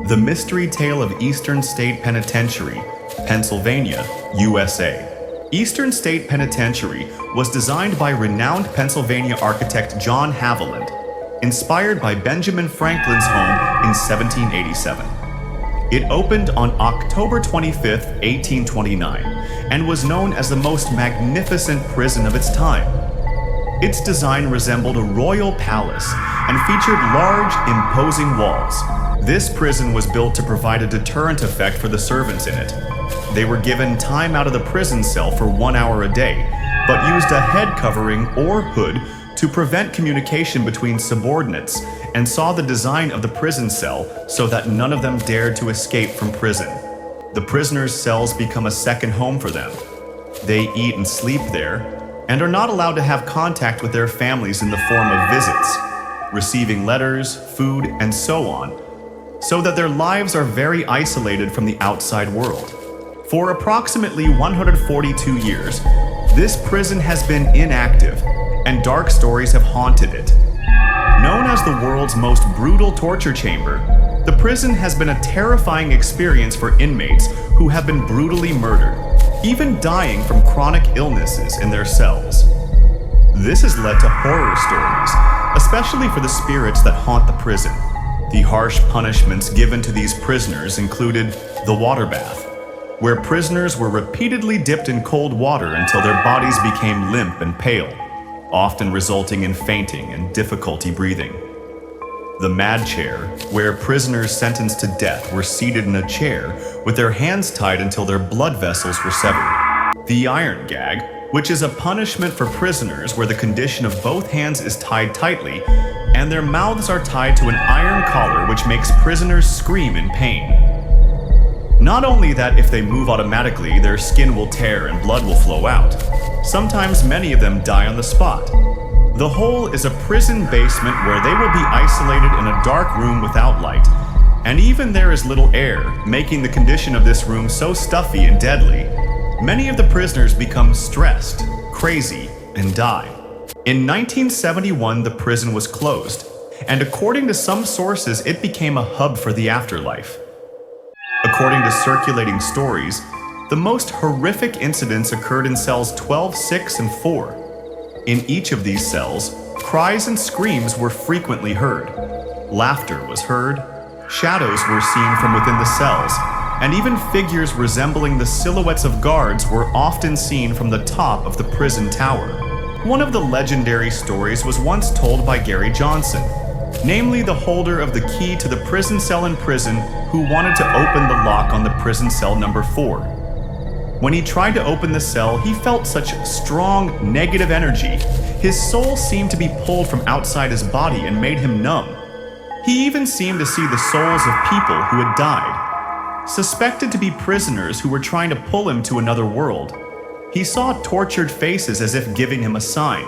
The Mystery Tale of Eastern State Penitentiary, Pennsylvania, USA. Eastern State Penitentiary was designed by renowned Pennsylvania architect John Havilland, inspired by Benjamin Franklin's home in 1787. It opened on October 25, 1829, and was known as the most magnificent prison of its time. Its design resembled a royal palace and featured large, imposing walls. This prison was built to provide a deterrent effect for the servants in it. They were given time out of the prison cell for 1 hour a day, but used a head covering or hood to prevent communication between subordinates, and saw the design of the prison cell so that none of them dared to escape from prison. The prisoners' cells become a second home for them. They eat and sleep there, and are not allowed to have contact with their families in the form of visits, receiving letters, food, and so on, so that their lives are very isolated from the outside world. For approximately 142 years, this prison has been inactive, and dark stories have haunted it. Known as the world's most brutal torture chamber, the prison has been a terrifying experience for inmates who have been brutally murdered, even dying from chronic illnesses in their cells. This has led to horror stories, especially for the spirits that haunt the prison. The harsh punishments given to these prisoners included the water bath, where prisoners were repeatedly dipped in cold water until their bodies became limp and pale, often resulting in fainting and difficulty breathing. The mad chair, where prisoners sentenced to death were seated in a chair with their hands tied until their blood vessels were severed. The iron gag, which is a punishment for prisoners where the condition of both hands is tied tightly and their mouths are tied to an iron collar which makes prisoners scream in pain. Not only that, if they move automatically, their skin will tear and blood will flow out. Sometimes many of them die on the spot. The whole is a prison basement where they will be isolated in a dark room without light, and even there is little air, making the condition of this room so stuffy and deadly. Many of the prisoners become stressed, crazy, and die. In 1971, the prison was closed, and according to some sources, it became a hub for the afterlife. According to circulating stories, the most horrific incidents occurred in cells 12, 6, and 4. In each of these cells, cries and screams were frequently heard. Laughter was heard, shadows were seen from within the cells, and even figures resembling the silhouettes of guards were often seen from the top of the prison tower. One of the legendary stories was once told by Gary Johnson, namely the holder of the key to the prison cell in prison who wanted to open the lock on the prison cell number 4. When he tried to open the cell, he felt such strong negative energy. His soul seemed to be pulled from outside his body and made him numb. He even seemed to see the souls of people who had died, suspected to be prisoners who were trying to pull him to another world. He saw tortured faces as if giving him a sign.